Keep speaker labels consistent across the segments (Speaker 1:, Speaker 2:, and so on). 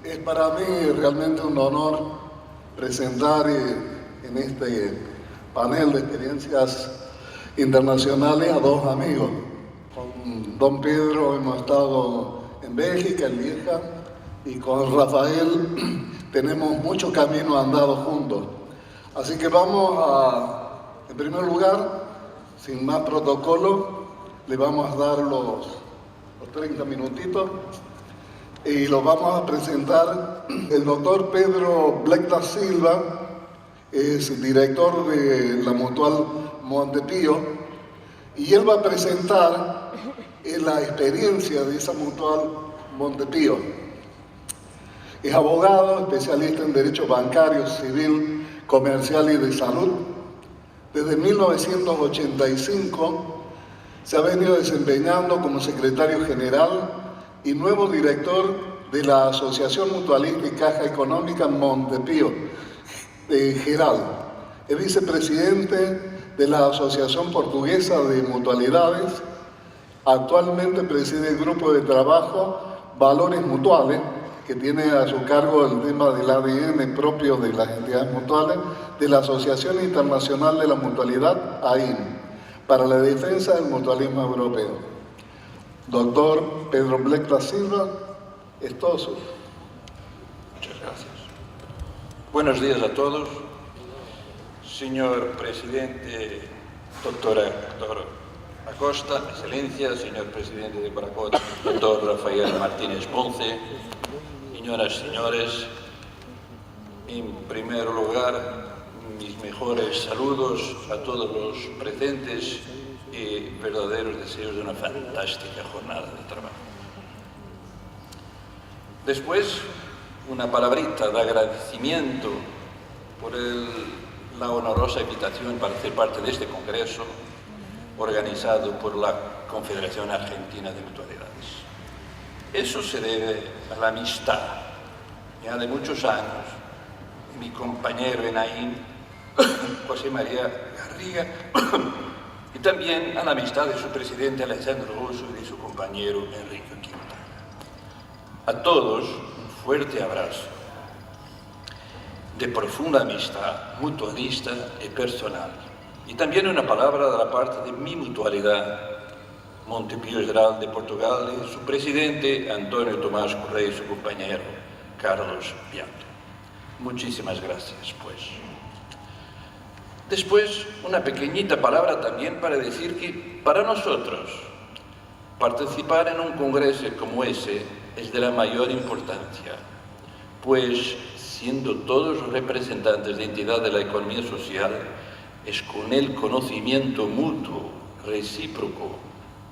Speaker 1: Es para mí realmente un honor presentar en este panel de experiencias internacionales a dos amigos. Con don Pedro hemos estado en Bélgica, en Lieja, y con Rafael tenemos mucho camino andado juntos. Así que en primer lugar, sin más protocolo, le vamos a dar los 30 minutitos y lo vamos a presentar. El doctor Pedro Blech da Silva es director de la Mutual Montepío y él va a presentar la experiencia de esa Mutual Montepío. Es abogado, especialista en Derecho Bancario, Civil, Comercial y de Salud. Desde 1985 se ha venido desempeñando como secretario general y nuevo director de la Asociación Mutualista y Caja Económica Montepío, Geral. Es vicepresidente de la Asociación Portuguesa de Mutualidades. Actualmente preside el grupo de trabajo Valores Mutuales, que tiene a su cargo el tema del ADN propio de las entidades mutuales, de la Asociación Internacional de la Mutualidad, AIM, para la defensa del mutualismo europeo. Doctor Pedro Blech da Silva, es todo suyo.
Speaker 2: Muchas gracias. Buenos días a todos. Señor presidente, doctor Acosta, excelencia, señor presidente de Paracot, doctor Rafael Martínez Ponce, señoras y señores, en primer lugar, mis mejores saludos a todos los presentes y verdaderos deseos de una fantástica jornada de trabajo. Después, una palabrita de agradecimiento por la honorosa invitación para ser parte de este congreso organizado por la Confederación Argentina de Mutualidades. Eso se debe a la amistad, ya de muchos años, de mi compañero en AIM, José María Garriga, y también a la amistad de su presidente Alessandro Oso y de su compañero Enrique Quintana. A todos, un fuerte abrazo de profunda amistad, mutualista y personal. Y también una palabra de la parte de mi mutualidad, Montepío Geral de Portugal, y su presidente Antonio Tomás Correa y su compañero Carlos Piatto. Muchísimas gracias, pues. Después, una pequeñita palabra también para decir que para nosotros participar en un congreso como ese es de la mayor importancia, pues siendo todos representantes de entidad de la economía social, es con el conocimiento mutuo, recíproco,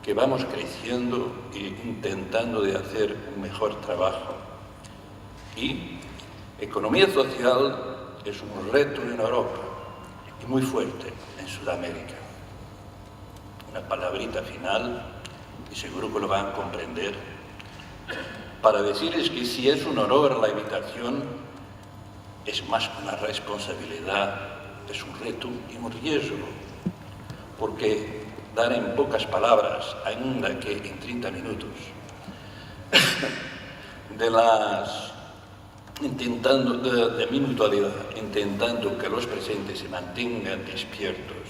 Speaker 2: que vamos creciendo e intentando de hacer un mejor trabajo. Y economía social es un reto en Europa y muy fuerte en Sudamérica. Una palabrita final, y seguro que lo van a comprender, para decirles que si es un honor la invitación, es más que una responsabilidad, es un reto y un riesgo, porque dar en pocas palabras, ainda que en 30 minutos, de mi mutualidad, intentando que los presentes se mantengan despiertos,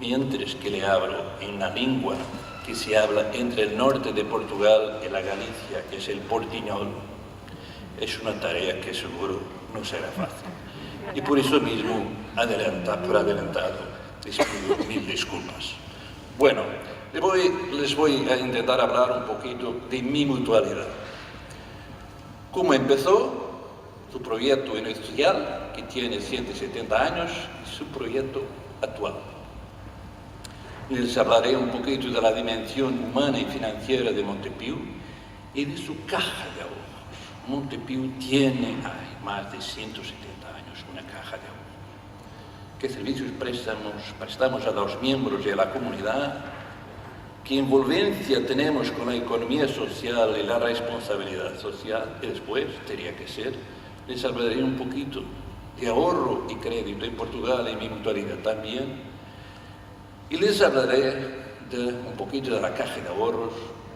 Speaker 2: mientras que le hablo en una lengua que se habla entre el norte de Portugal y la Galicia, que es el portuñol, es una tarea que seguro no será fácil. Y por eso mismo, por adelantado, les pido mil disculpas. Bueno, les voy a intentar hablar un poquito de mi mutualidad. ¿Cómo empezó? Su proyecto inicial, que tiene 170 años, y su proyecto actual. Les hablaré un poquito de la dimensión humana y financiera de Montepío y de su caja de ahorros. Montepío tiene más de 170 años una caja de ahorros. ¿Qué servicios prestamos a los miembros y a la comunidad? ¿Qué envolvencia tenemos con la economía social y la responsabilidad social? Y después, tendría que ser, les hablaré un poquito de ahorro y crédito en Portugal y mi mutualidad también. Y les hablaré un poquito de la caja de ahorros.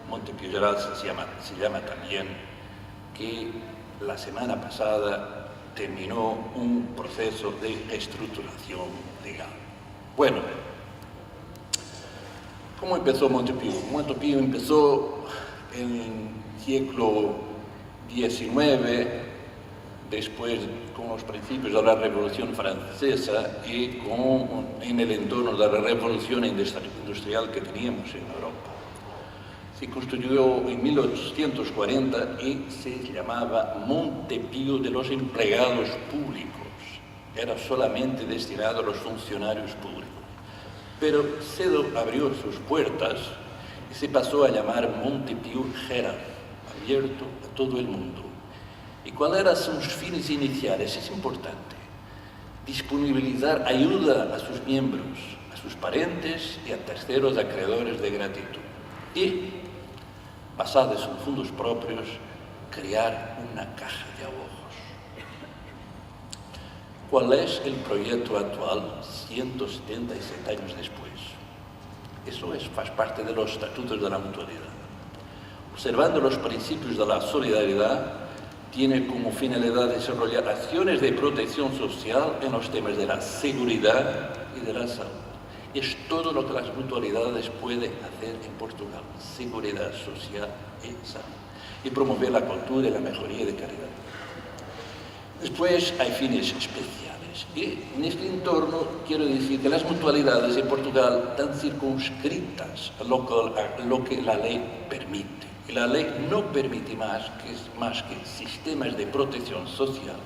Speaker 2: Montepío Geral se llama también, que la semana pasada terminó un proceso de reestructuración legal. Bueno, ¿cómo empezó Montepío? Montepío empezó en el siglo XIX, después con los principios de la Revolución Francesa y en el entorno de la revolución industrial que teníamos en Europa. Se construyó en 1840 y se llamaba Montepío de los Empleados Públicos. Era solamente destinado a los funcionarios públicos. Pero Cedo abrió sus puertas y se pasó a llamar Montepío General, abierto a todo el mundo. ¿Y cuáles eran sus fines iniciales? Es importante. Disponibilizar ayuda a sus miembros, a sus parientes y a terceros acreedores de gratitud. Y, basados en fondos propios, crear una caja de ahorros. ¿Cuál es el proyecto actual 177 años después? Eso faz parte de los estatutos de la mutualidad. Observando los principios de la solidaridad, tiene como finalidad desarrollar acciones de protección social en los temas de la seguridad y de la salud. Es todo lo que las mutualidades pueden hacer en Portugal: seguridad social y salud, y promover la cultura y la mejoría de calidad. Después hay fines especiales, y en este entorno quiero decir que las mutualidades en Portugal están circunscritas a lo que la ley permite. Y la ley no permite más que sistemas de protección social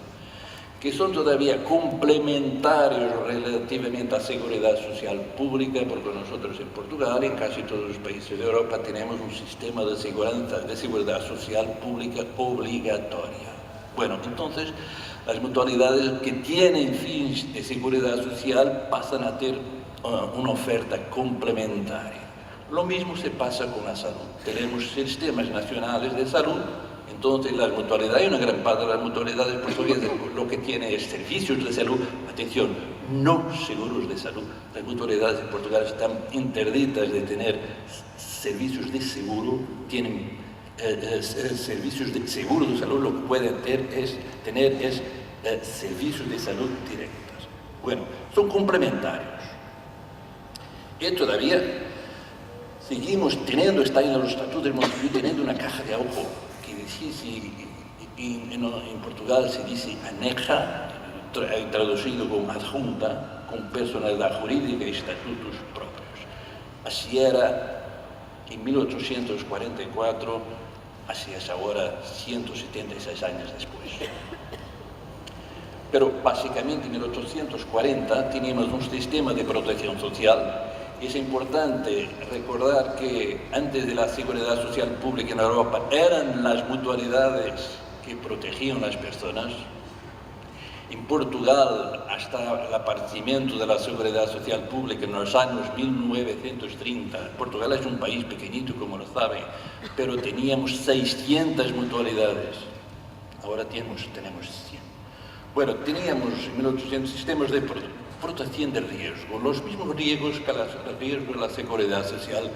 Speaker 2: que son todavía complementarios relativamente a la seguridad social pública, porque nosotros en Portugal y en casi todos los países de Europa tenemos un sistema de seguridad social pública obligatoria. Bueno, entonces las mutualidades que tienen fines de seguridad social pasan a tener una oferta complementaria. Lo mismo se pasa con la salud. Tenemos sistemas nacionales de salud. Entonces, las mutualidades, hay una gran parte de las mutualidades portuguesas, lo que tiene es servicios de salud, atención, no seguros de salud. Las mutualidades en Portugal están interdictas de tener servicios de seguro, tienen servicios de seguro de salud, lo que pueden tener es servicios de salud directos. Bueno, son complementarios. Y todavía seguimos teniendo, está en los estatutos del Montepío, teniendo una caja de ahorro. En Portugal se dice aneja, traducido como adjunta, con personalidad jurídica y estatutos propios. Así era en 1844, así es ahora 176 años después. Pero básicamente en 1840 teníamos un sistema de protección social. Es importante recordar que antes de la seguridad social pública en Europa eran las mutualidades que protegían a las personas. En Portugal, hasta el aparecimiento de la seguridad social pública en los años 1930, Portugal es un país pequeñito, como lo saben, pero teníamos 600 mutualidades. Ahora tenemos 100. Bueno, teníamos en 1800 sistemas de protección de riesgo, los mismos riesgos que los riesgos de la seguridad social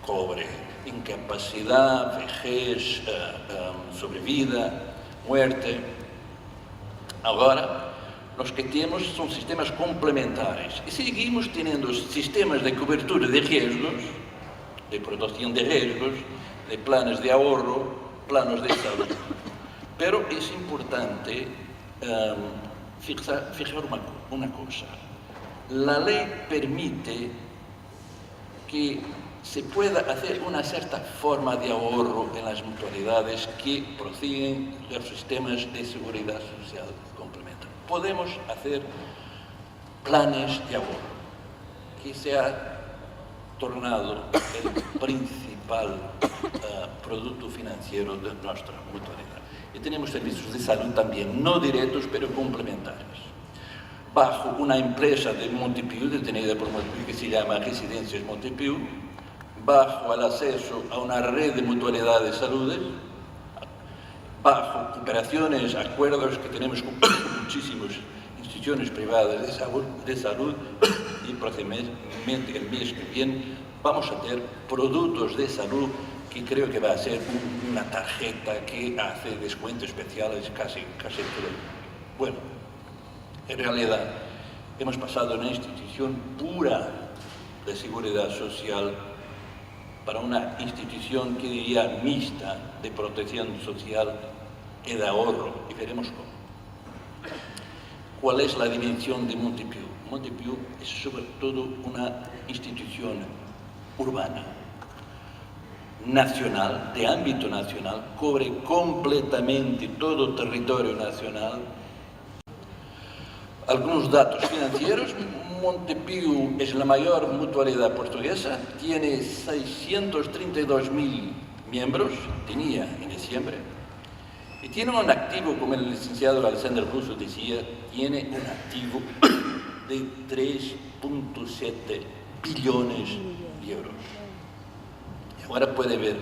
Speaker 2: cobre: incapacidad, vejez, sobrevida, muerte. Ahora, los que tenemos son sistemas complementares y seguimos teniendo sistemas de cobertura de riesgos, de protección de riesgos, de planes de ahorro, planos de salud. Pero es importante fijar una cosa. La ley permite que se pueda hacer una cierta forma de ahorro en las mutualidades que prosiguen los sistemas de seguridad social complementarios. Podemos hacer planes de ahorro, que se ha tornado el principal producto financiero de nuestra mutualidad. Y tenemos servicios de salud también, no directos, pero complementarios. Bajo una empresa de Montepío, detenida por Montepío, que se llama Residencias Montepío, bajo el acceso a una red de mutualidades de salud, bajo cooperaciones, acuerdos que tenemos con muchísimas instituciones privadas de salud, y próximamente el mes que viene vamos a tener productos de salud que creo que va a ser una tarjeta que hace descuentos especiales casi todo. Bueno, en realidad hemos pasado de una institución pura de seguridad social para una institución que diría mixta de protección social y de ahorro, y veremos cómo. ¿Cuál es la dimensión de Montepío? Montepío es sobre todo una institución urbana, nacional, de ámbito nacional, cubre completamente todo el territorio nacional. Algunos datos financieros: Montepío es la mayor mutualidad portuguesa, tiene 632.000 miembros, tenía en diciembre, y tiene un activo, como el licenciado Alexander Russo decía, tiene un activo de 3,7 billones de euros. Y ahora puede ver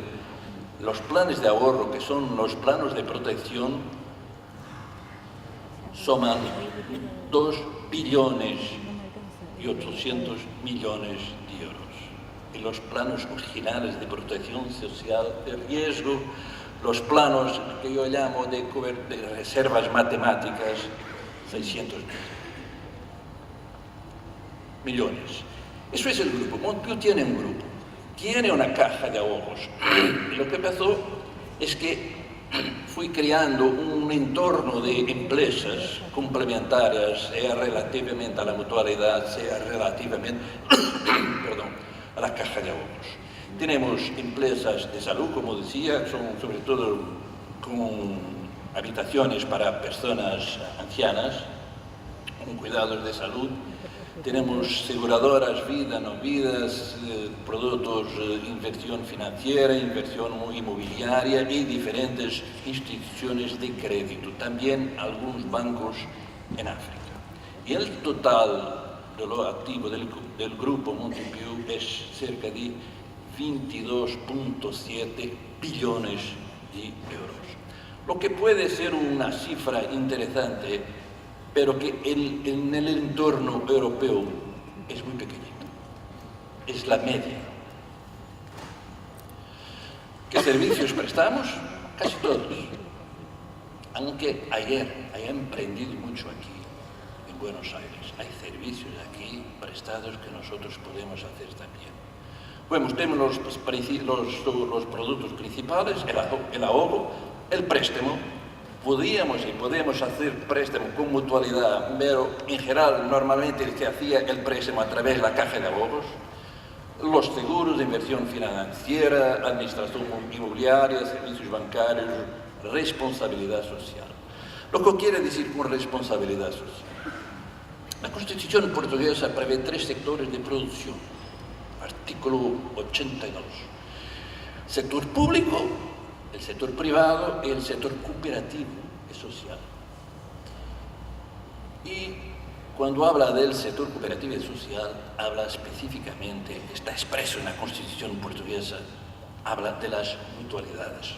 Speaker 2: los planes de ahorro, que son los planos de protección, suman 2 billones y 800 millones de euros. Y los planos originales de protección social de riesgo, los planos que yo llamo de reservas matemáticas, 600 millones. Eso es el grupo. Montepío tiene un grupo, tiene una caja de ahorros. Y lo que pasó es que fui creando un entorno de empresas complementarias, sea relativamente a la mutualidad, sea relativamente a la caja de ahorros. Tenemos empresas de salud, como decía, son sobre todo con habitaciones para personas ancianas, con cuidados de salud. Tenemos aseguradoras, vida, no vidas, productos, inversión financiera, inversión inmobiliaria y diferentes instituciones de crédito, también algunos bancos en África. Y el total de lo activo del grupo Montepío es cerca de 22,7 billones de euros. Lo que puede ser una cifra interesante, pero que en el entorno europeo es muy pequeñito, es la media. ¿Qué servicios prestamos? Casi todos. Aunque ayer he emprendido mucho aquí, en Buenos Aires. Hay servicios aquí prestados que nosotros podemos hacer también. Bueno, tenemos los productos principales, el ahorro, el préstamo. Podíamos y podemos hacer préstamo con mutualidad, pero en general normalmente se hacía el préstamo a través de la caja de ahorros, los seguros de inversión financiera, administración inmobiliaria, servicios bancarios, responsabilidad social. Lo que quiere decir con responsabilidad social. La Constitución portuguesa prevé 3 sectores de producción, artículo 82. Sector público, el sector privado y el sector cooperativo y social. Y cuando habla del sector cooperativo y social, habla específicamente, está expreso en la Constitución portuguesa, habla de las mutualidades.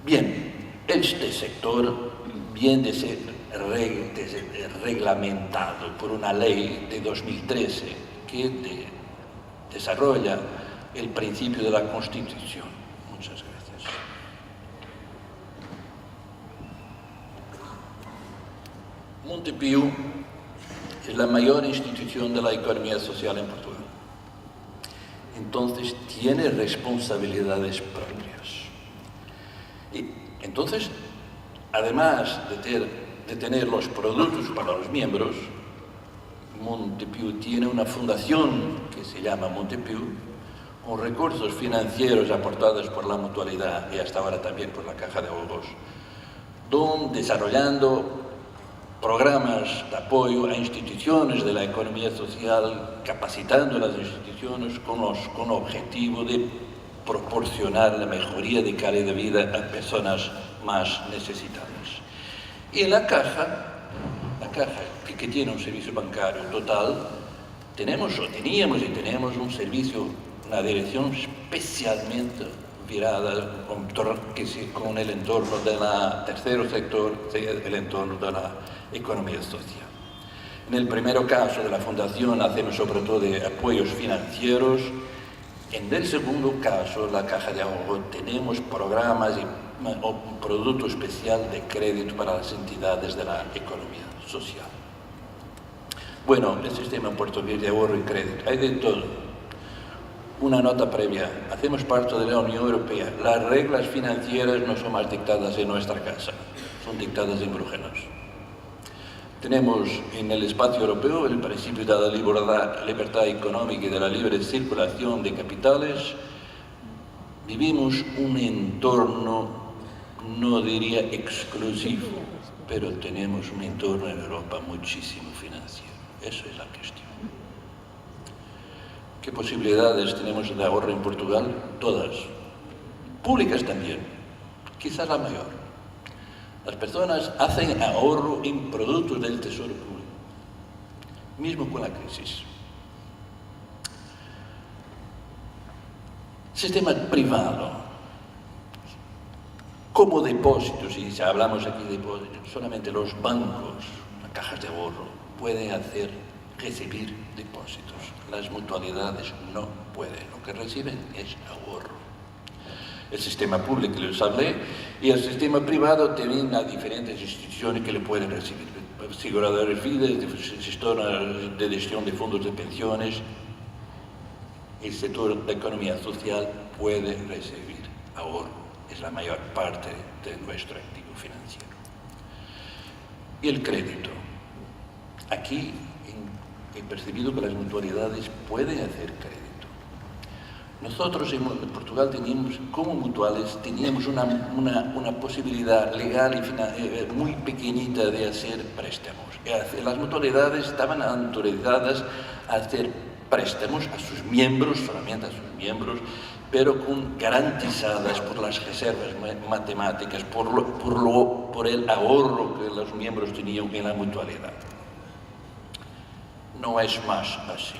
Speaker 2: Bien, este sector viene de ser reglamentado por una ley de 2013 que desarrolla el principio de la Constitución. Muchas gracias. Montepío es la mayor institución de la economía social en Portugal. Entonces tiene responsabilidades propias. Y entonces, además de tener los productos para los miembros, Montepío tiene una fundación que se llama Montepío, con recursos financieros aportados por la mutualidad y hasta ahora también por la Caja de Ahorros, desarrollando programas de apoyo a instituciones de la economía social, capacitando a las instituciones con objetivo de proporcionar la mejoría de calidad de vida a personas más necesitadas. Y en la Caja que tiene un servicio bancario total, teníamos y tenemos un servicio, una dirección especialmente virada con el entorno del tercer sector, el entorno de la economía social. En el primer caso de la fundación hacemos sobre todo de apoyos financieros, En el segundo caso, la Caja de Ahorro, tenemos programas o un producto especial de crédito para las entidades de la economía social. Bueno, el sistema portugués de ahorro y crédito, hay de todo. Una nota previa, hacemos parte de la Unión Europea. Las reglas financieras no son más dictadas en nuestra casa, son dictadas en Bruselas. Tenemos en el espacio europeo el principio de la libertad económica y de la libre circulación de capitales. Vivimos un entorno, no diría exclusivo, pero tenemos un entorno en Europa muchísimo financiero. Eso es la cuestión. ¿Qué posibilidades tenemos de ahorro en Portugal? Todas. Públicas también, quizás la mayor. Las personas hacen ahorro en productos del tesoro público, mismo con la crisis. Sistema privado, como depósitos, y si hablamos aquí de depósitos, solamente los bancos, las cajas de ahorro, pueden recibir depósitos. Las mutualidades no pueden, lo que reciben es ahorro. El sistema público, les hablé, y el sistema privado tienen a diferentes instituciones que le pueden recibir. Aseguradores vidas, sistemas de gestión de fondos de pensiones. El sector de economía social puede recibir ahorro, es la mayor parte de nuestro activo financiero. Y el crédito. Aquí he percibido que las mutualidades pueden hacer crédito. Nosotros en Portugal teníamos, como mutuales, teníamos una posibilidad legal y muy pequeñita de hacer préstamos. Las mutualidades estaban autorizadas a hacer préstamos a sus miembros, solamente a sus miembros, pero garantizadas por las reservas matemáticas, por el ahorro que los miembros tenían en la mutualidad. No es más así.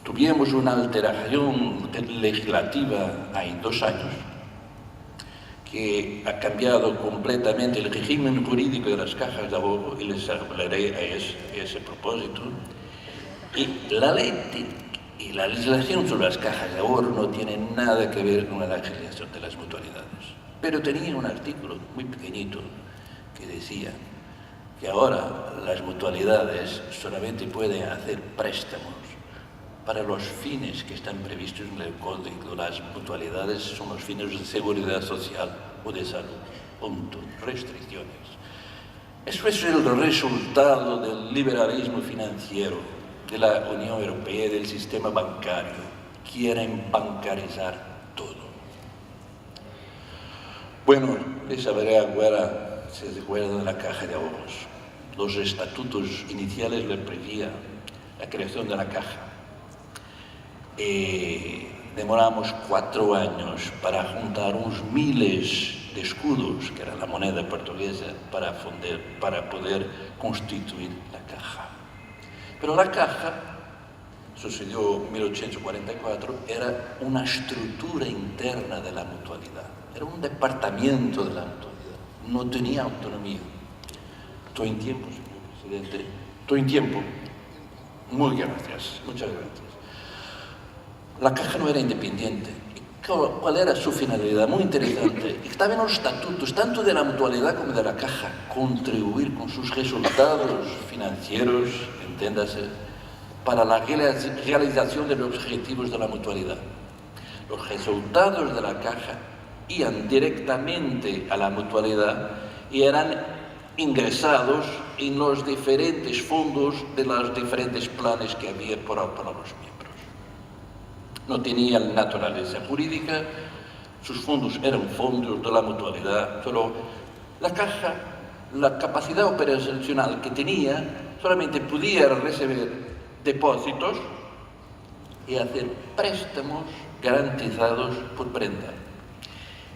Speaker 2: Tuvimos una alteración legislativa hay 2 años que ha cambiado completamente el régimen jurídico de las cajas de ahorro, y les hablaré a ese propósito. Y la ley y la legislación sobre las cajas de ahorro no tienen nada que ver con la legislación de las mutualidades. Pero tenía un artículo muy pequeñito que decía que ahora las mutualidades solamente pueden hacer préstamos para los fines que están previstos en el Código. Las mutualidades son los fines de seguridad social o de salud. Punto. Restricciones. Eso es el resultado del liberalismo financiero de la Unión Europea y del sistema bancario. Quieren bancarizar todo. Bueno, les hablaré ahora, si se acuerdan, de la Caja de Ahorros. Los estatutos iniciales le prevían la creación de la caja. Demoramos 4 años para juntar unos miles de escudos, que era la moneda portuguesa, para poder constituir la caja. Pero la caja, sucedió en 1844, era una estructura interna de la mutualidad, era un departamento de la mutualidad, no tenía autonomía. Estoy en tiempo, señor presidente, estoy en tiempo. Muy gracias, muchas gracias. La caja no era independiente. ¿Cuál era su finalidad? Muy interesante. Estaba en los estatutos, tanto de la mutualidad como de la caja, contribuir con sus resultados financieros, entiéndase, para la realización de los objetivos de la mutualidad. Los resultados de la caja iban directamente a la mutualidad y eran ingresados en los diferentes fondos de los diferentes planes que había para los miembros. No tenían naturaleza jurídica, sus fondos eran fondos de la mutualidad, pero la caja, la capacidad operacional que tenía, solamente podía recibir depósitos y hacer préstamos garantizados por prenda.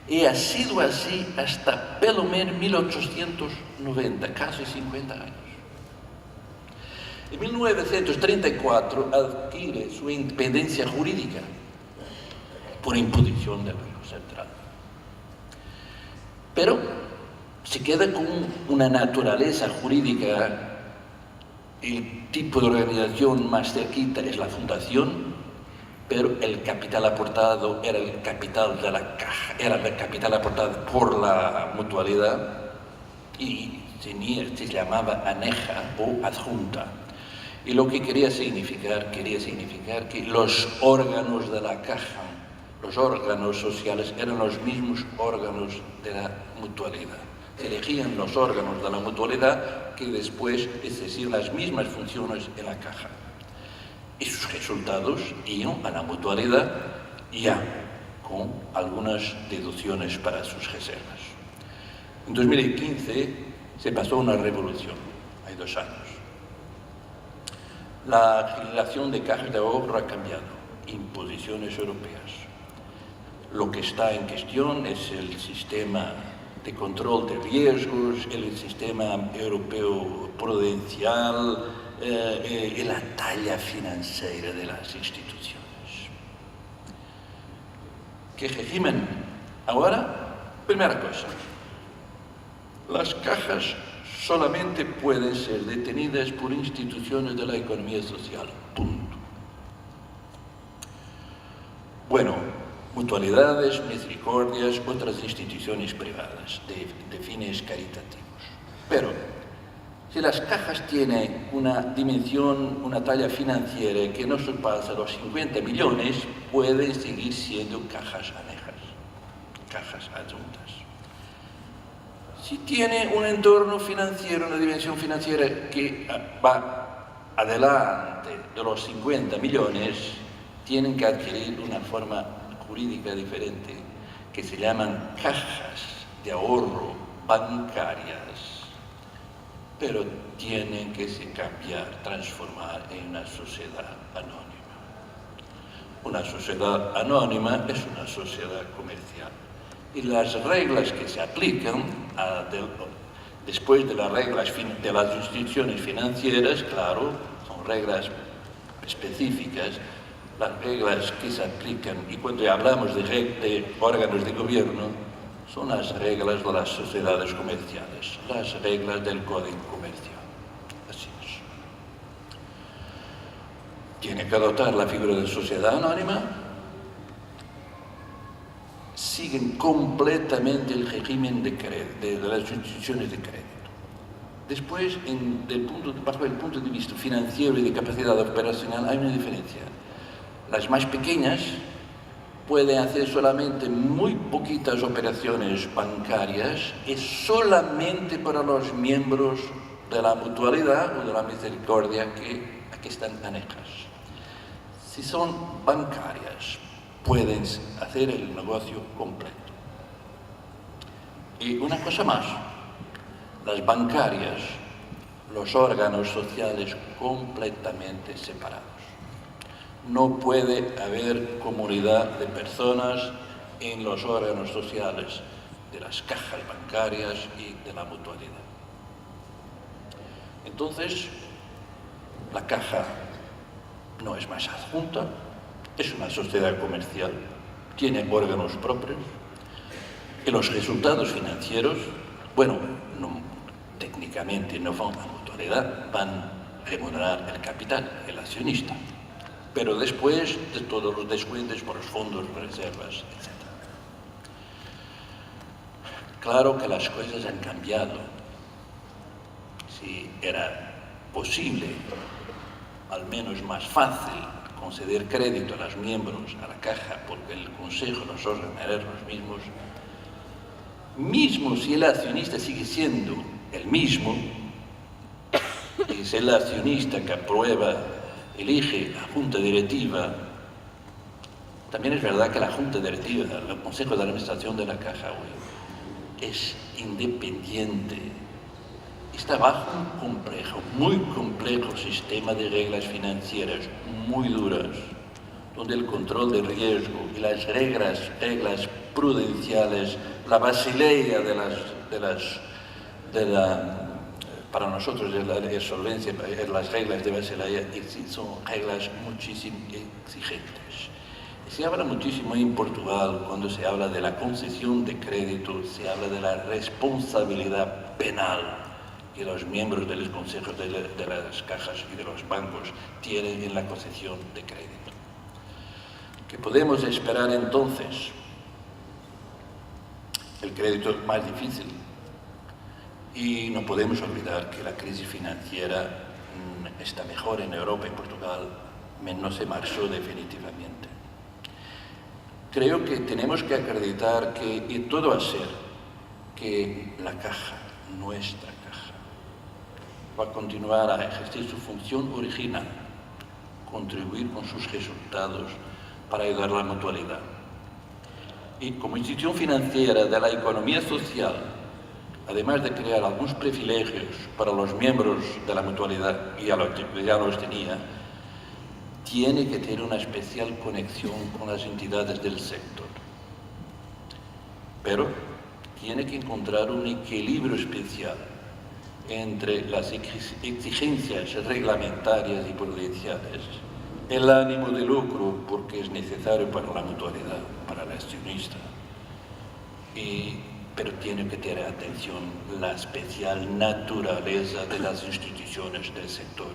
Speaker 2: Y ha sido así hasta pelo menos 1890, casi 50 años. En 1934 adquiere su independencia jurídica por imposición del Banco Central. Pero se queda con una naturaleza jurídica. El tipo de organización más cerquita es la fundación, pero el capital aportado era el capital de la caja, era el capital aportado por la mutualidad y se llamaba aneja o adjunta. Y lo que quería significar que los órganos de la caja, los órganos sociales, eran los mismos órganos de la mutualidad. Se elegían los órganos de la mutualidad que después ejercían las mismas funciones en la caja. Y sus resultados iban a la mutualidad ya con algunas deducciones para sus reservas. En 2015 se pasó una revolución, hay 2 años. La legislación de cajas de ahorro ha cambiado, imposiciones europeas. Lo que está en cuestión es el sistema de control de riesgos, el sistema europeo prudencial y la talla financiera de las instituciones. ¿Qué régimen? Ahora, primera cosa, las cajas solamente pueden ser detenidas por instituciones de la economía social, punto. Bueno, mutualidades, misericordias, otras instituciones privadas de fines caritativos. Pero, si las cajas tienen una dimensión, una talla financiera que no sobrepasa los 50 millones, pueden seguir siendo cajas anejas, cajas adjuntas. Si tiene un entorno financiero, una dimensión financiera que va adelante de los 50 millones, tienen que adquirir una forma jurídica diferente que se llaman cajas de ahorro bancarias, pero tienen que se cambiar, transformar en una sociedad anónima. Una sociedad anónima es una sociedad comercial. Y las reglas que se aplican después de las reglas de las instituciones financieras, claro, son reglas específicas, las reglas que se aplican, y cuando hablamos de órganos de gobierno, son las reglas de las sociedades comerciales, las reglas del Código Comercial. Así es. Tiene que adoptar la figura de sociedad anónima, siguen completamente el régimen de las instituciones de crédito. Después, bajo el punto de vista financiero y de capacidad operacional, hay una diferencia. Las más pequeñas pueden hacer solamente muy poquitas operaciones bancarias y solamente para los miembros de la mutualidad o de la misericordia que aquí están anejas. Si son bancarias, pueden hacer el negocio completo. Y una cosa más, las bancarias, los órganos sociales completamente separados. No puede haber comunidad de personas en los órganos sociales de las cajas bancarias y de la mutualidad. Entonces, la caja no es más adjunta, es una sociedad comercial, tiene órganos propios y los resultados financieros, bueno, técnicamente no van a mutualidad, van a remunerar el capital, el accionista, pero después de todos los descuentos por los fondos, reservas, etc. Claro que las cosas han cambiado. Si era posible, al menos más fácil, conceder crédito a los miembros, a la caja, porque el consejo, los órganos eran los mismos, mismo si el accionista sigue siendo el mismo, y si el accionista que aprueba, elige la junta directiva, también es verdad que la junta directiva, el consejo de administración de la caja hoy, es independiente, está bajo un complejo, muy complejo sistema de reglas financieras muy duras, donde el control de riesgo y las reglas prudenciales, la Basilea para nosotros es la solvencia, las reglas de Basilea son reglas muchísimo exigentes. Se habla muchísimo en Portugal, cuando se habla de la concesión de crédito, se habla de la responsabilidad penal que los miembros de los consejos de las cajas y de los bancos tienen en la concesión de crédito. ¿Qué podemos esperar entonces? El crédito es más difícil y no podemos olvidar que la crisis financiera está mejor en Europa y Portugal, no se marchó definitivamente. Creo que tenemos que acreditar que y todo va a ser que la caja, nuestra caja, va a continuar a ejercer su función original, contribuir con sus resultados para ayudar a la mutualidad. Y como institución financiera de la economía social, además de crear algunos privilegios para los miembros de la mutualidad, y ya los tenía, tiene que tener una especial conexión con las entidades del sector. Pero tiene que encontrar un equilibrio especial entre las exigencias reglamentarias y prudenciales, el ánimo de lucro, porque es necesario para la mutualidad, para el accionista, pero tiene que tener atención la especial naturaleza de las instituciones del sector.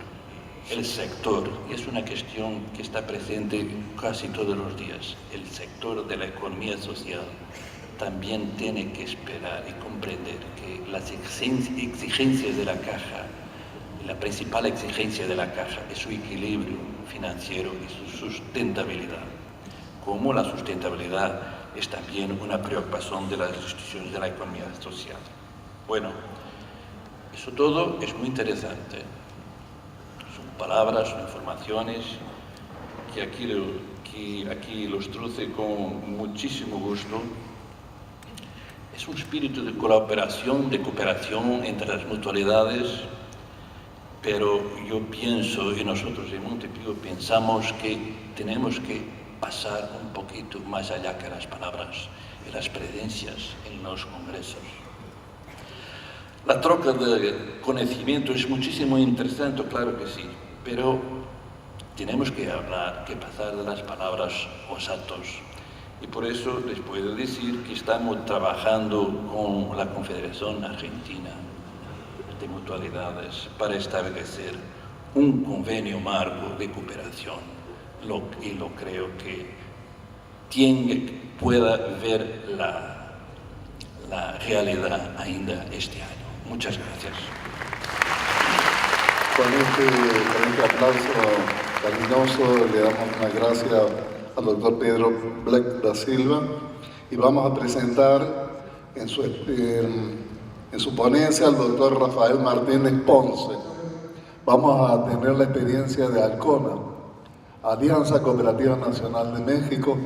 Speaker 2: El sector es una cuestión que está presente casi todos los días. El sector de la economía social también tiene que esperar y comprender que las exigencias de la caja, la principal exigencia de la caja es su equilibrio financiero y su sustentabilidad. Como la sustentabilidad es también una preocupación de las instituciones de la economía social. Bueno, eso todo es muy interesante. Son palabras, son informaciones que aquí los truce con muchísimo gusto. Es un espíritu de colaboración, de cooperación entre las mutualidades, pero yo pienso, y nosotros en Montepío pensamos que tenemos que pasar un poquito más allá que las palabras y las presencias en los congresos. La troca de conocimiento es muchísimo interesante, claro que sí, pero tenemos que hablar, que pasar de las palabras a los actos. Y por eso les puedo decir que estamos trabajando con la Confederación Argentina de Mutualidades para establecer un convenio marco de cooperación. Y lo creo que pueda ver la realidad ainda este año. Muchas gracias.
Speaker 1: Con este aplauso cariñoso le damos una gracia al doctor Pedro Black da Silva y vamos a presentar en su ponencia al doctor Rafael Martínez Ponce. Vamos a tener la experiencia de Alcona, Alianza Cooperativa Nacional de México,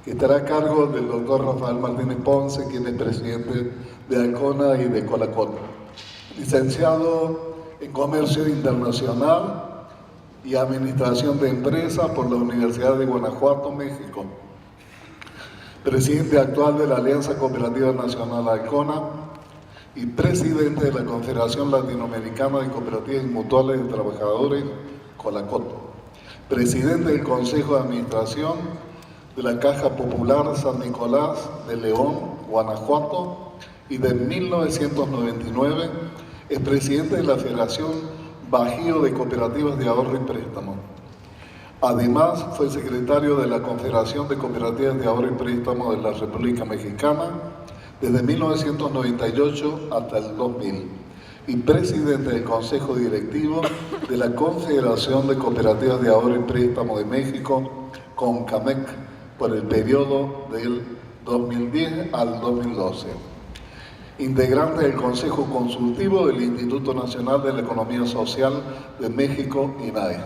Speaker 1: que estará a cargo del doctor Rafael Martínez Ponce, quien es presidente de Alcona y de Colacot. Licenciado en Comercio Internacional y Administración de Empresas por la Universidad de Guanajuato, México. Presidente actual de la Alianza Cooperativa Nacional Alcona y presidente de la Confederación Latinoamericana de Cooperativas y Mutuales de Trabajadores, Colacot. Presidente del Consejo de Administración de la Caja Popular San Nicolás de León, Guanajuato, y de 1999 es presidente de la Federación Bajío de Cooperativas de Ahorro y Préstamo. Además, fue secretario de la Confederación de Cooperativas de Ahorro y Préstamo de la República Mexicana desde 1998 hasta el 2000 y presidente del Consejo Directivo de la Confederación de Cooperativas de Ahorro y Préstamo de México, CONCAMEC, por el periodo del 2010 al 2012. Integrante del Consejo Consultivo del Instituto Nacional de la Economía Social de México, INAE.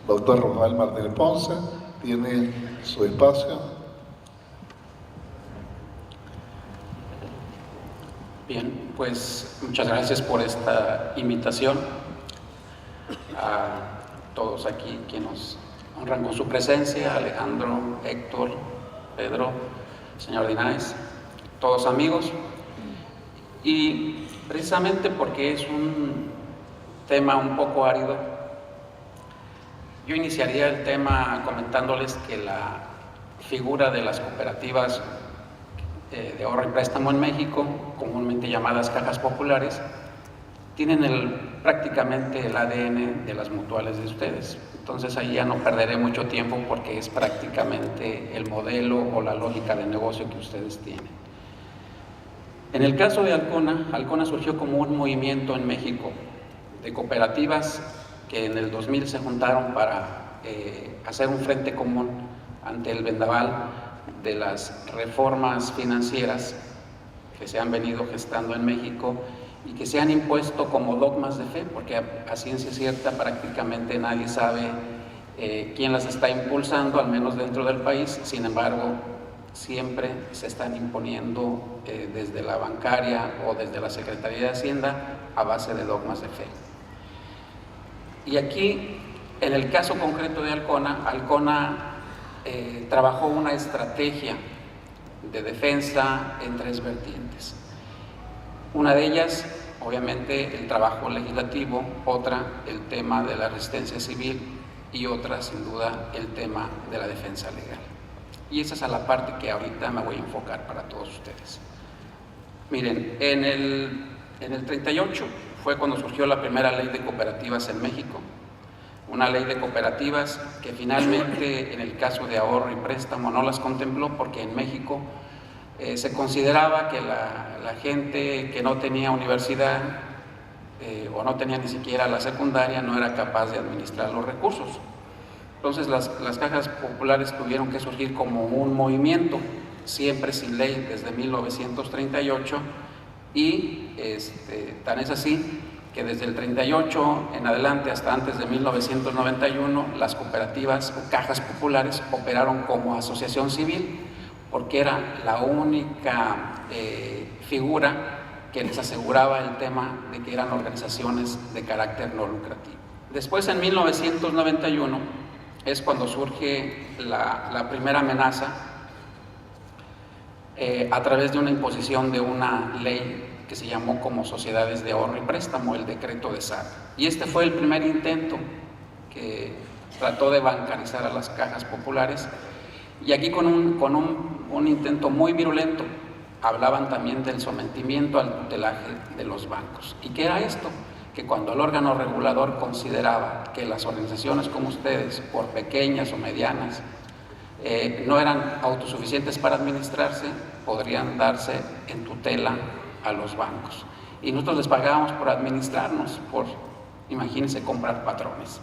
Speaker 1: Doctor Rafael Martínez Ponce tiene su espacio.
Speaker 3: Bien, pues muchas gracias por esta invitación a todos aquí que nos honran con su presencia, Alejandro, Héctor, Pedro, señor Dinaes, todos amigos. Y precisamente porque es un tema un poco árido, yo iniciaría el tema comentándoles que la figura de las cooperativas de ahorro y préstamo en México, comúnmente llamadas cajas populares, tienen prácticamente el ADN de las mutuales de ustedes. Entonces ahí ya no perderé mucho tiempo porque es prácticamente el modelo o la lógica de negocio que ustedes tienen. En el caso de Alcona, Alcona surgió como un movimiento en México de cooperativas que en el 2000 se juntaron para hacer un frente común ante el vendaval de las reformas financieras que se han venido gestando en México y que se han impuesto como dogmas de fe, porque a ciencia cierta prácticamente nadie sabe quién las está impulsando, al menos dentro del país. Sin embargo, siempre se están imponiendo desde la bancaria o desde la Secretaría de Hacienda a base de dogmas de fe. Y aquí, en el caso concreto de Alcona, Alcona trabajó una estrategia de defensa en 3 vertientes. Una de ellas, obviamente, el trabajo legislativo, otra, el tema de la resistencia civil y otra, sin duda, el tema de la defensa legal. Y esa es a la parte que ahorita me voy a enfocar para todos ustedes. Miren, en el 38 fue cuando surgió la primera ley de cooperativas en México. Una ley de cooperativas que finalmente, en el caso de ahorro y préstamo, no las contempló porque en México se consideraba que la gente que no tenía universidad o no tenía ni siquiera la secundaria no era capaz de administrar los recursos. Entonces las cajas populares tuvieron que surgir como un movimiento, siempre sin ley desde 1938, y tan es así que desde el 38 en adelante hasta antes de 1991 las cooperativas o cajas populares operaron como asociación civil, porque era la única figura que les aseguraba el tema de que eran organizaciones de carácter no lucrativo. Después, en 1991, es cuando surge la primera amenaza a través de una imposición de una ley que se llamó como Sociedades de Ahorro y Préstamo, el decreto de SAT. Y este fue el primer intento que trató de bancarizar a las cajas populares, y aquí con un intento muy virulento. Hablaban también del sometimiento al tutelaje de los bancos. ¿Y qué era esto? Que cuando el órgano regulador consideraba que las organizaciones como ustedes, por pequeñas o medianas, no eran autosuficientes para administrarse, podrían darse en tutela a los bancos. Y nosotros les pagábamos por administrarnos, imagínense, comprar patrones.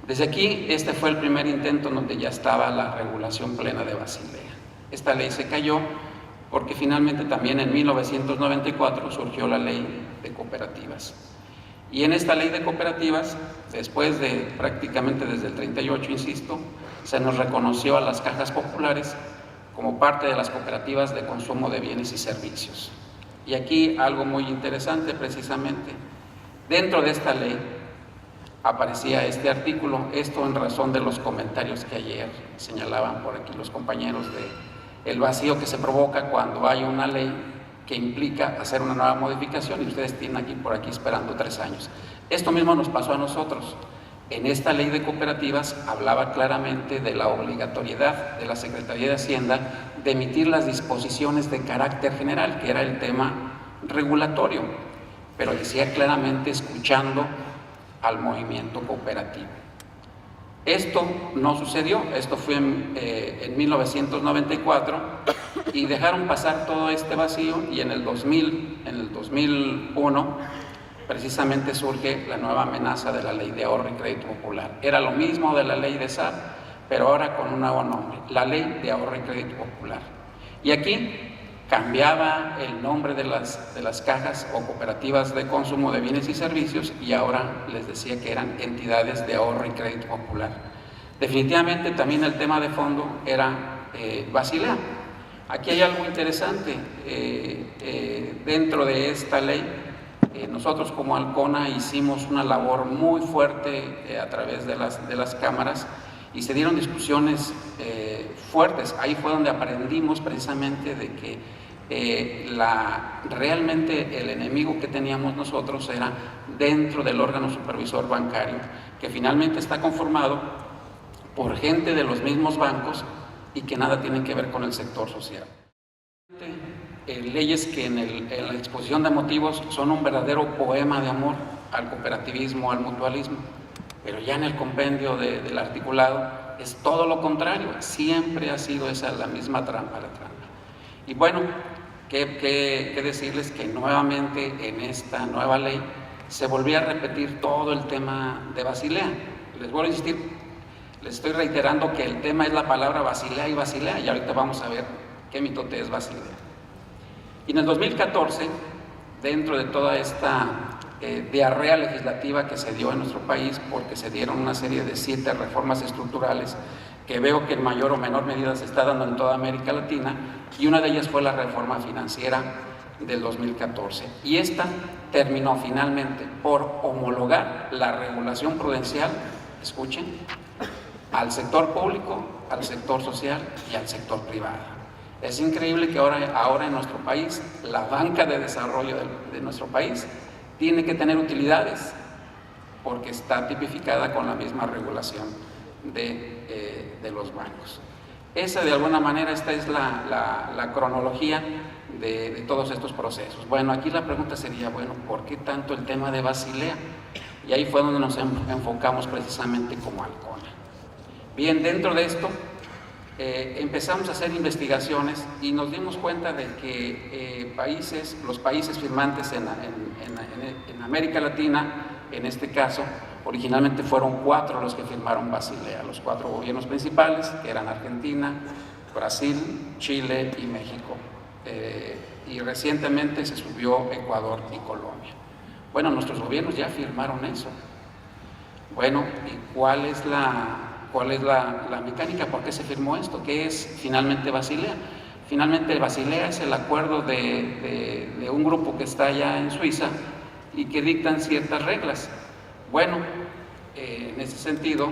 Speaker 3: Desde aquí, este fue el primer intento en donde ya estaba la regulación plena de Basilea. Esta ley se cayó porque finalmente también en 1994 surgió la ley de cooperativas. Y en esta ley de cooperativas, después de prácticamente desde el 38, insisto, se nos reconoció a las cajas populares como parte de las cooperativas de consumo de bienes y servicios. Y aquí algo muy interesante, precisamente, dentro de esta ley aparecía este artículo, esto en razón de los comentarios que ayer señalaban por aquí los compañeros de el vacío que se provoca cuando hay una ley que implica hacer una nueva modificación y ustedes tienen por aquí esperando 3 años. Esto mismo nos pasó a nosotros. En esta ley de cooperativas hablaba claramente de la obligatoriedad de la Secretaría de Hacienda de emitir las disposiciones de carácter general, que era el tema regulatorio, pero decía claramente escuchando al movimiento cooperativo. Esto no sucedió, esto fue en 1994 y dejaron pasar todo este vacío, y en el 2001 precisamente surge la nueva amenaza de la Ley de Ahorro y Crédito Popular. Era lo mismo de la Ley de SAT, pero ahora con un nuevo nombre, la Ley de Ahorro y Crédito Popular. Y aquí cambiaba el nombre de las cajas o cooperativas de consumo de bienes y servicios, y ahora les decía que eran entidades de ahorro y crédito popular. Definitivamente también el tema de fondo era Basilea. Aquí hay algo interesante. Dentro de esta ley, nosotros como Alcona hicimos una labor muy fuerte a través de las cámaras, y se dieron discusiones fuertes. Ahí fue donde aprendimos precisamente de que realmente el enemigo que teníamos nosotros era dentro del órgano supervisor bancario, que finalmente está conformado por gente de los mismos bancos y que nada tienen que ver con el sector social. Leyes que en la exposición de motivos son un verdadero poema de amor al cooperativismo, al mutualismo. Pero ya en el compendio del articulado es todo lo contrario, siempre ha sido esa la misma trampa, la trampa. Y bueno, ¿qué decirles? Que nuevamente en esta nueva ley se volvió a repetir todo el tema de Basilea. Les vuelvo a insistir, les estoy reiterando que el tema es la palabra Basilea y Basilea, y ahorita vamos a ver qué mitote es Basilea. Y en el 2014, dentro de toda esta diarrea legislativa que se dio en nuestro país, porque se dieron una serie de 7 reformas estructurales que veo que en mayor o menor medida se está dando en toda América Latina, y una de ellas fue la reforma financiera del 2014. Y esta terminó finalmente por homologar la regulación prudencial, escuchen, al sector público, al sector social y al sector privado. Es increíble que ahora en nuestro país, la banca de desarrollo de nuestro país tiene que tener utilidades, porque está tipificada con la misma regulación de los bancos. Esa, de alguna manera, esta es la cronología de todos estos procesos. Bueno, aquí la pregunta sería, bueno, ¿por qué tanto el tema de Basilea? Y ahí fue donde nos enfocamos precisamente como Alcona. Bien, dentro de esto empezamos a hacer investigaciones y nos dimos cuenta de que los países firmantes en América Latina, en este caso, originalmente fueron 4 los que firmaron Basilea, los 4 gobiernos principales, que eran Argentina, Brasil, Chile y México. Y recientemente se subió Ecuador y Colombia. Bueno, nuestros gobiernos ya firmaron eso. Bueno, ¿y cuál es la mecánica? ¿Por qué se firmó esto? ¿Qué es finalmente Basilea? Finalmente Basilea es el acuerdo de un grupo que está allá en Suiza y que dictan ciertas reglas. Bueno, en ese sentido,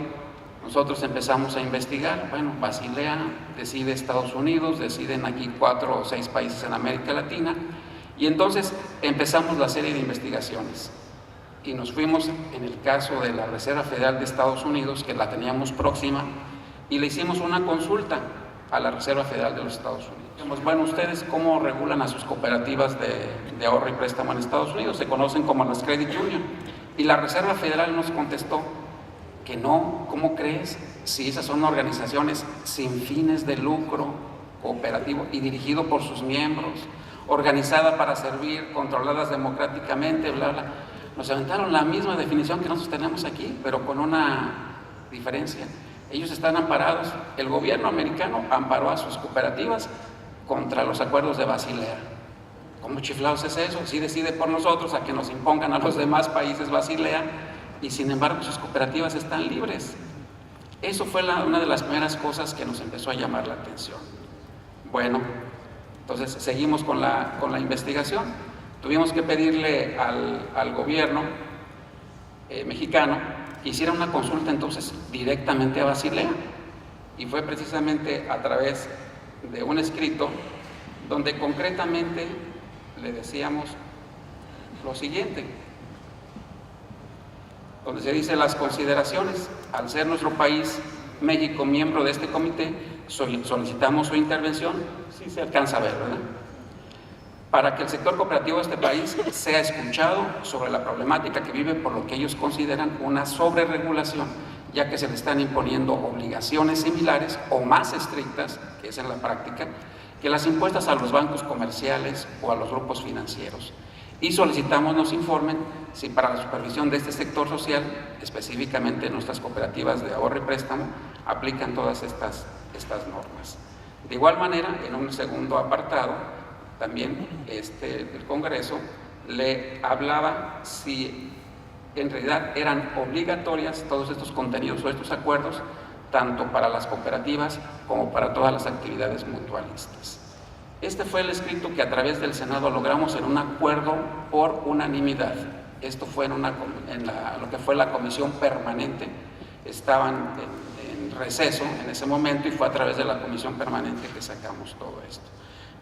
Speaker 3: nosotros empezamos a investigar. Bueno, Basilea decide Estados Unidos, deciden aquí 4 o 6 países en América Latina, y entonces empezamos la serie de investigaciones. Y nos fuimos en el caso de la Reserva Federal de Estados Unidos, que la teníamos próxima, y le hicimos una consulta a la Reserva Federal de los Estados Unidos. Dijimos, bueno, ¿ustedes cómo regulan a sus cooperativas de ahorro y préstamo en Estados Unidos? Se conocen como las Credit Union. Y la Reserva Federal nos contestó que no, ¿cómo crees? Si esas son organizaciones sin fines de lucro, cooperativo y dirigido por sus miembros, organizada para servir, controladas democráticamente, bla, bla. Nos aventaron la misma definición que nosotros tenemos aquí, pero con una diferencia. Ellos están amparados, el gobierno americano amparó a sus cooperativas contra los acuerdos de Basilea. ¿Cómo chiflados es eso? Sí decide por nosotros a que nos impongan a los demás países Basilea, y sin embargo sus cooperativas están libres. Eso fue una de las primeras cosas que nos empezó a llamar la atención. Bueno, entonces seguimos con la investigación. Tuvimos que pedirle al gobierno mexicano que hiciera una consulta entonces directamente a Basilea, y fue precisamente a través de un escrito donde concretamente le decíamos lo siguiente, donde se dice las consideraciones: al ser nuestro país, México, miembro de este comité, solicitamos su intervención, si se alcanza a ver, ¿verdad?, para que el sector cooperativo de este país sea escuchado sobre la problemática que vive por lo que ellos consideran una sobreregulación, ya que se le están imponiendo obligaciones similares o más estrictas, que es en la práctica, que las impuestas a los bancos comerciales o a los grupos financieros. Y solicitamos nos informen si para la supervisión de este sector social, específicamente nuestras cooperativas de ahorro y préstamo, aplican todas estas normas. De igual manera, en un segundo apartado, también el Congreso le hablaba si en realidad eran obligatorias todos estos contenidos o estos acuerdos, tanto para las cooperativas como para todas las actividades mutualistas. Este fue el escrito que a través del Senado logramos en un acuerdo por unanimidad. Esto fue en lo que fue la comisión permanente. Estaban en receso en ese momento, y fue a través de la comisión permanente que sacamos todo esto.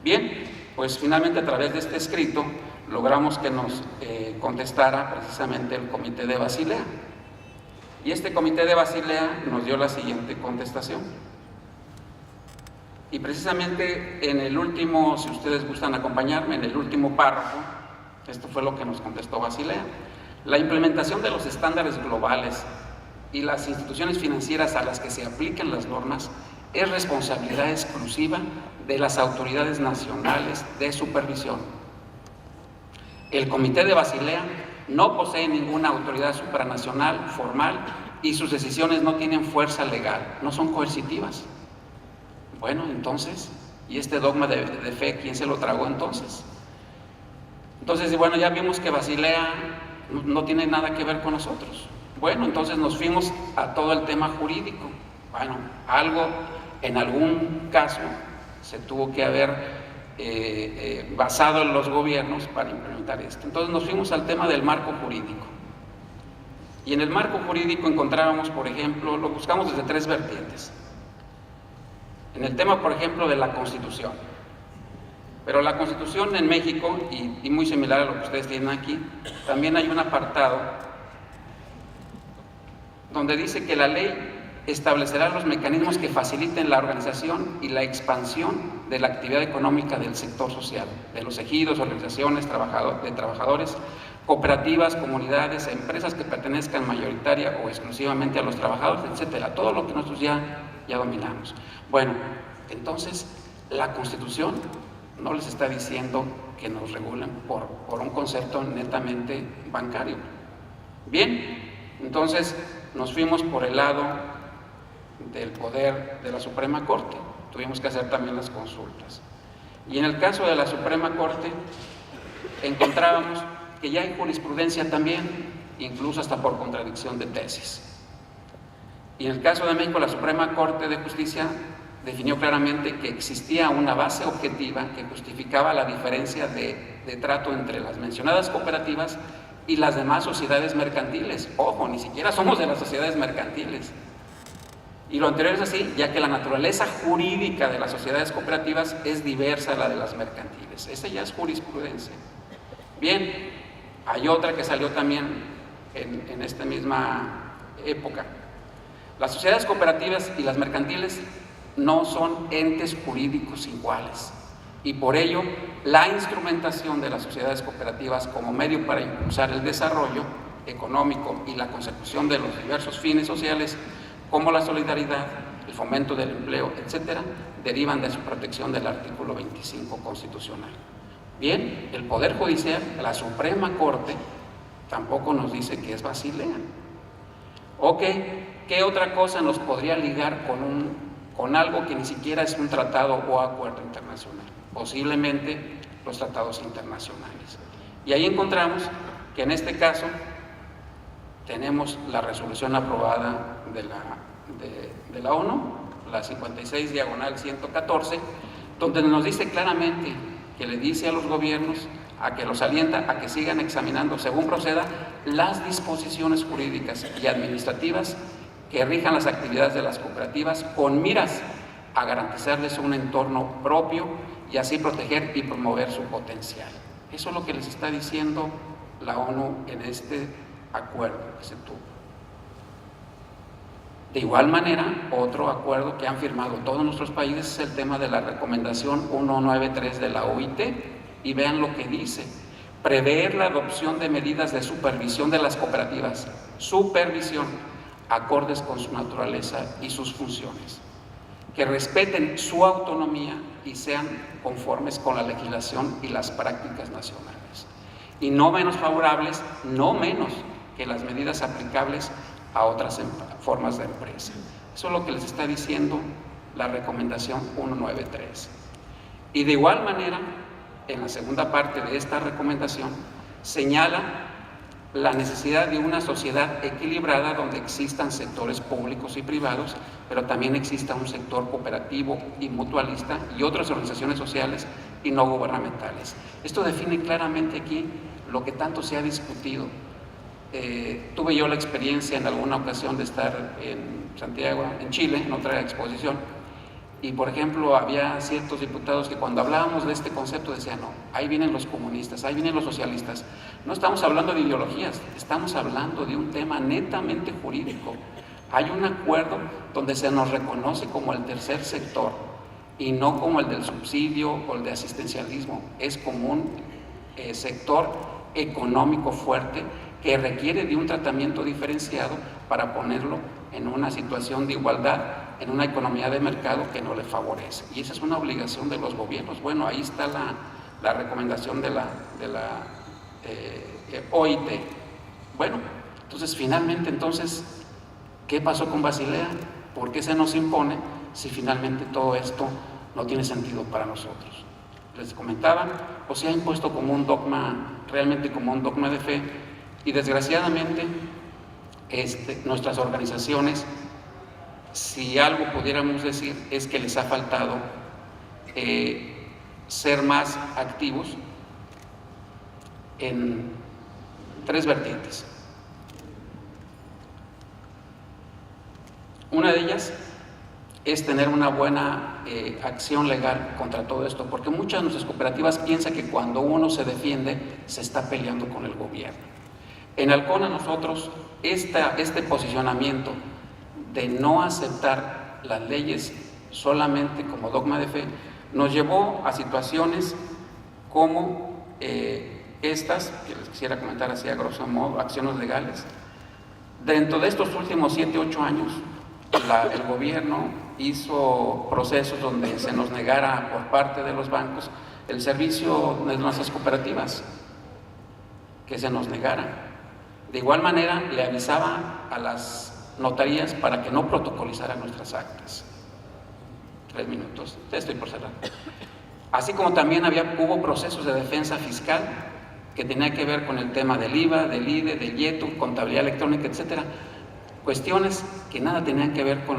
Speaker 3: Bien, pues finalmente a través de este escrito logramos que nos contestara precisamente el Comité de Basilea. Y este Comité de Basilea nos dio la siguiente contestación. Y precisamente en el último, si ustedes gustan acompañarme, en el último párrafo, esto fue lo que nos contestó Basilea. La implementación de los estándares globales y las instituciones financieras a las que se apliquen las normas es responsabilidad exclusiva de las autoridades nacionales de supervisión. El Comité de Basilea no posee ninguna autoridad supranacional formal y sus decisiones no tienen fuerza legal, no son coercitivas. Bueno, entonces, ¿y este dogma de fe quién se lo tragó entonces? Entonces, bueno, ya vimos que Basilea no tiene nada que ver con nosotros. Bueno, entonces nos fuimos a todo el tema jurídico. Bueno, algo, en algún caso, se tuvo que haber basado en los gobiernos para implementar esto. Entonces nos fuimos al tema del marco jurídico. Y en el marco jurídico encontrábamos, por ejemplo, lo buscamos desde tres vertientes. En el tema, por ejemplo, de la Constitución. Pero la Constitución en México, y muy similar a lo que ustedes tienen aquí, también hay un apartado donde dice que la ley establecerá los mecanismos que faciliten la organización y la expansión de la actividad económica del sector social, de los ejidos, organizaciones de trabajadores, cooperativas, comunidades, empresas que pertenezcan mayoritaria o exclusivamente a los trabajadores, etcétera, todo lo que nosotros ya dominamos. Bueno, entonces la Constitución no les está diciendo que nos regulen por un concepto netamente bancario. Bien, entonces nos fuimos por el lado del poder de la Suprema Corte. Tuvimos que hacer también las consultas. Y en el caso de la Suprema Corte encontrábamos que ya hay jurisprudencia también, incluso hasta por contradicción de tesis. Y en el caso de México, la Suprema Corte de Justicia definió claramente que existía una base objetiva que justificaba la diferencia de trato entre las mencionadas cooperativas y las demás sociedades mercantiles. Ojo, ni siquiera somos de las sociedades mercantiles. Y lo anterior es así, ya que la naturaleza jurídica de las sociedades cooperativas es diversa a la de las mercantiles. Esa ya es jurisprudencia. Bien, hay otra que salió también en esta misma época. Las sociedades cooperativas y las mercantiles no son entes jurídicos iguales, y por ello la instrumentación de las sociedades cooperativas como medio para impulsar el desarrollo económico y la consecución de los diversos fines sociales, como la solidaridad, el fomento del empleo, etcétera, derivan de su protección del artículo 25 constitucional. Bien, el Poder Judicial, la Suprema Corte, tampoco nos dice que es Basilea. Ok, ¿qué otra cosa nos podría ligar con algo que ni siquiera es un tratado o acuerdo internacional? Posiblemente los tratados internacionales. Y ahí encontramos que en este caso tenemos la resolución aprobada de la ONU, la 56/114, donde nos dice claramente que le dice a los gobiernos a que los alienta a que sigan examinando, según proceda, las disposiciones jurídicas y administrativas que rijan las actividades de las cooperativas con miras a garantizarles un entorno propio y así proteger y promover su potencial. Eso es lo que les está diciendo la ONU en este acuerdo que se tuvo. De igual manera, otro acuerdo que han firmado todos nuestros países es el tema de la recomendación 193 de la OIT, y vean lo que dice: prever la adopción de medidas de supervisión de las cooperativas, supervisión, acordes con su naturaleza y sus funciones, que respeten su autonomía y sean conformes con la legislación y las prácticas nacionales, y no menos favorables, no menos que las medidas aplicables a otras formas de empresa. Eso es lo que les está diciendo la recomendación 193. Y de igual manera, en la segunda parte de esta recomendación, señala la necesidad de una sociedad equilibrada donde existan sectores públicos y privados, pero también exista un sector cooperativo y mutualista y otras organizaciones sociales y no gubernamentales. Esto define claramente aquí lo que tanto se ha discutido. Tuve yo la experiencia en alguna ocasión de estar en Santiago, en Chile, en otra exposición, y por ejemplo había ciertos diputados que cuando hablábamos de este concepto decían: no, ahí vienen los comunistas, ahí vienen los socialistas. No estamos hablando de ideologías, estamos hablando de un tema netamente jurídico. Hay un acuerdo donde se nos reconoce como el tercer sector y no como el del subsidio o el de asistencialismo. Es como un sector económico fuerte que requiere de un tratamiento diferenciado para ponerlo en una situación de igualdad, en una economía de mercado que no le favorece. Y esa es una obligación de los gobiernos. Bueno, ahí está la recomendación de la OIT. Bueno, entonces finalmente, ¿qué pasó con Basilea? ¿Por qué se nos impone si finalmente todo esto no tiene sentido para nosotros? Les comentaba, o se ha impuesto como un dogma, realmente como un dogma de fe, y desgraciadamente nuestras organizaciones, si algo pudiéramos decir, es que les ha faltado ser más activos en 3 vertientes. Una de ellas es tener una buena acción legal contra todo esto, porque muchas de nuestras cooperativas piensan que cuando uno se defiende se está peleando con el gobierno. En Alcona nosotros este posicionamiento de no aceptar las leyes solamente como dogma de fe nos llevó a situaciones como estas, que les quisiera comentar así a grosso modo, acciones legales. Dentro de estos últimos 7, 8 años, el gobierno hizo procesos donde se nos negara por parte de los bancos el servicio de nuestras cooperativas, que se nos negara. De igual manera, le avisaba a las notarías para que no protocolizaran nuestras actas. 3 minutos, ya estoy por cerrar. Así como también hubo procesos de defensa fiscal que tenía que ver con el tema del IVA, del IDE, del IETU, contabilidad electrónica, etcétera. Cuestiones que nada tenían que ver con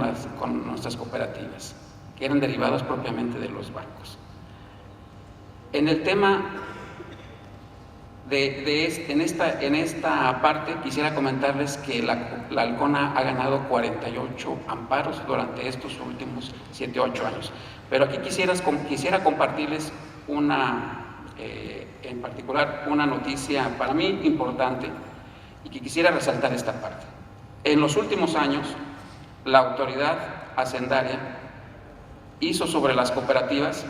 Speaker 3: nuestras cooperativas, que eran derivados propiamente de los bancos. En el tema en esta parte quisiera comentarles que la Alcona ha ganado 48 amparos durante estos últimos 7, 8 años. Pero aquí quisiera compartirles en particular una noticia para mí importante y que quisiera resaltar esta parte. En los últimos años, la autoridad hacendaria hizo sobre las cooperativas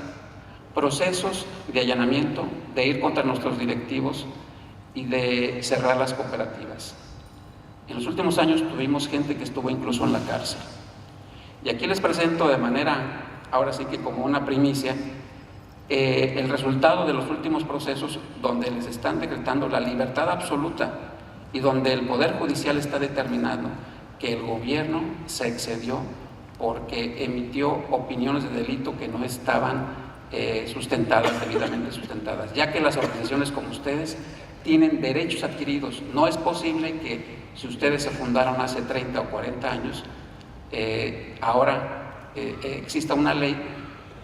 Speaker 3: procesos de allanamiento, de ir contra nuestros directivos y de cerrar las cooperativas. En los últimos años tuvimos gente que estuvo incluso en la cárcel. Y aquí les presento de manera, ahora sí que como una primicia, el resultado de los últimos procesos donde les están decretando la libertad absoluta y donde el Poder Judicial está determinando que el gobierno se excedió porque emitió opiniones de delito que no estaban debidamente sustentadas, ya que las organizaciones como ustedes tienen derechos adquiridos. No es posible que si ustedes se fundaron hace 30 o 40 años, ahora exista una ley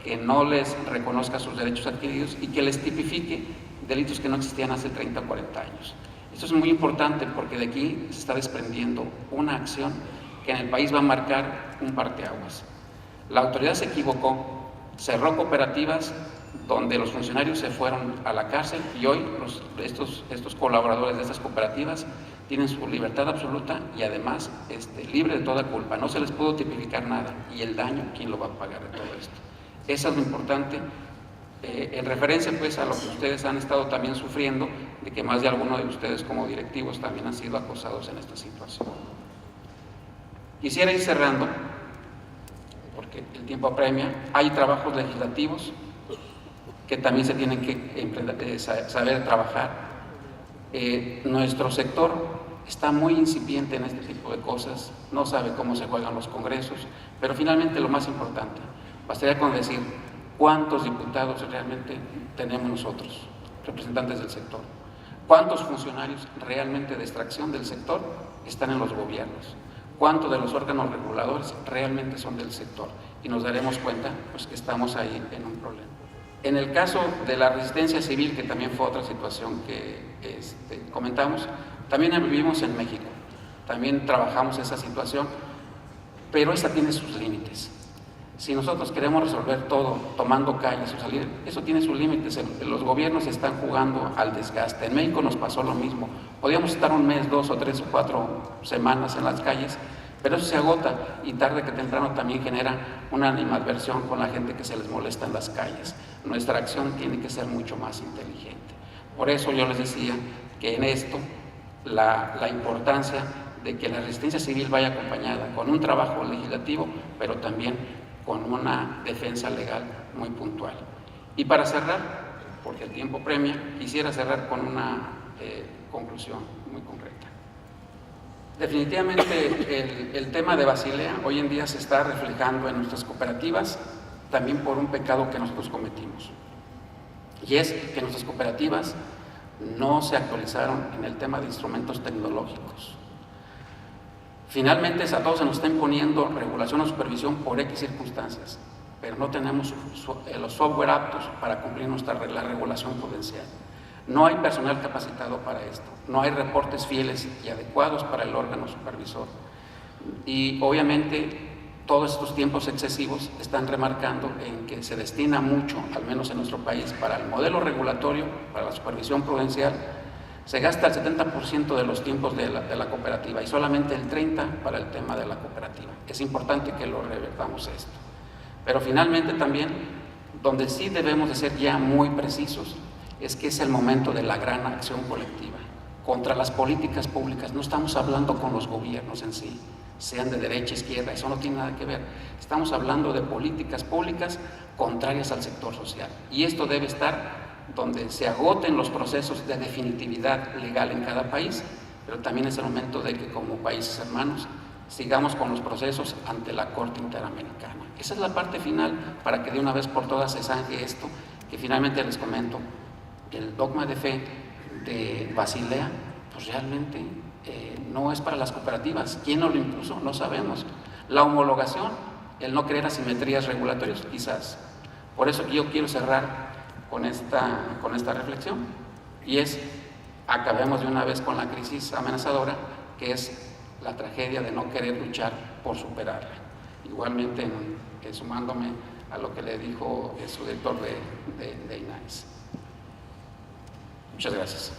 Speaker 3: que no les reconozca sus derechos adquiridos y que les tipifique delitos que no existían hace 30 o 40 años. Esto es muy importante porque de aquí se está desprendiendo una acción que en el país va a marcar un parteaguas. La autoridad se equivocó, cerró cooperativas donde los funcionarios se fueron a la cárcel y hoy estos colaboradores de estas cooperativas tienen su libertad absoluta y además libre de toda culpa. No se les pudo tipificar nada y el daño, ¿quién lo va a pagar de todo esto? Eso es lo importante, en referencia pues a lo que ustedes han estado también sufriendo, de que más de alguno de ustedes como directivos también han sido acosados en esta situación. Quisiera ir cerrando, porque el tiempo apremia. Hay trabajos legislativos que también se tienen que saber trabajar. Nuestro sector está muy incipiente en este tipo de cosas, no sabe cómo se juegan los congresos, pero finalmente lo más importante, bastaría con decir cuántos diputados realmente tenemos nosotros, representantes del sector, cuántos funcionarios realmente de extracción del sector están en los gobiernos, cuántos de los órganos reguladores realmente son del sector, y nos daremos cuenta pues, que estamos ahí en un problema. En el caso de la resistencia civil, que también fue otra situación que comentamos, también vivimos en México, también trabajamos esa situación, pero esa tiene sus límites. Si nosotros queremos resolver todo tomando calles o salir, eso tiene sus límites. Los gobiernos están jugando al desgaste. En México nos pasó lo mismo. Podíamos estar un mes, 2 o 3 o 4 semanas en las calles, pero eso se agota y tarde que temprano también genera una animadversión con la gente que se les molesta en las calles. Nuestra acción tiene que ser mucho más inteligente. Por eso yo les decía que en esto la importancia de que la resistencia civil vaya acompañada con un trabajo legislativo, pero también con una defensa legal muy puntual. Y para cerrar, porque el tiempo premia, quisiera cerrar con una conclusión muy concreta. Definitivamente el tema de Basilea hoy en día se está reflejando en nuestras cooperativas, también por un pecado que nosotros cometimos. Y es que nuestras cooperativas no se actualizaron en el tema de instrumentos tecnológicos. Finalmente a todos se nos está imponiendo regulación o supervisión por X circunstancias, pero no tenemos los software aptos para cumplir la regulación prudencial. No hay personal capacitado para esto, no hay reportes fieles y adecuados para el órgano supervisor. Y obviamente todos estos tiempos excesivos están remarcando en que se destina mucho, al menos en nuestro país, para el modelo regulatorio, para la supervisión prudencial. Se gasta el 70% de los tiempos de la cooperativa y solamente el 30% para el tema de la cooperativa. Es importante que lo revertamos esto. Pero finalmente también, donde sí debemos de ser ya muy precisos, es que es el momento de la gran acción colectiva. Contra las políticas públicas, no estamos hablando con los gobiernos en sí, sean de derecha, izquierda, eso no tiene nada que ver. Estamos hablando de políticas públicas contrarias al sector social. Y esto debe estar donde se agoten los procesos de definitividad legal en cada país, pero también es el momento de que como países hermanos sigamos con los procesos ante la Corte Interamericana. Esa es la parte final para que de una vez por todas se zanje esto, que finalmente les comento, el dogma de fe de Basilea, pues realmente no es para las cooperativas. ¿Quién nos lo impuso? No sabemos. La homologación, el no creer asimetrías regulatorias, quizás. Por eso yo quiero cerrar con esta reflexión, y es, acabemos de una vez con la crisis amenazadora, que es la tragedia de no querer luchar por superarla. Igualmente, sumándome a lo que le dijo su director de INAES. Muchas gracias.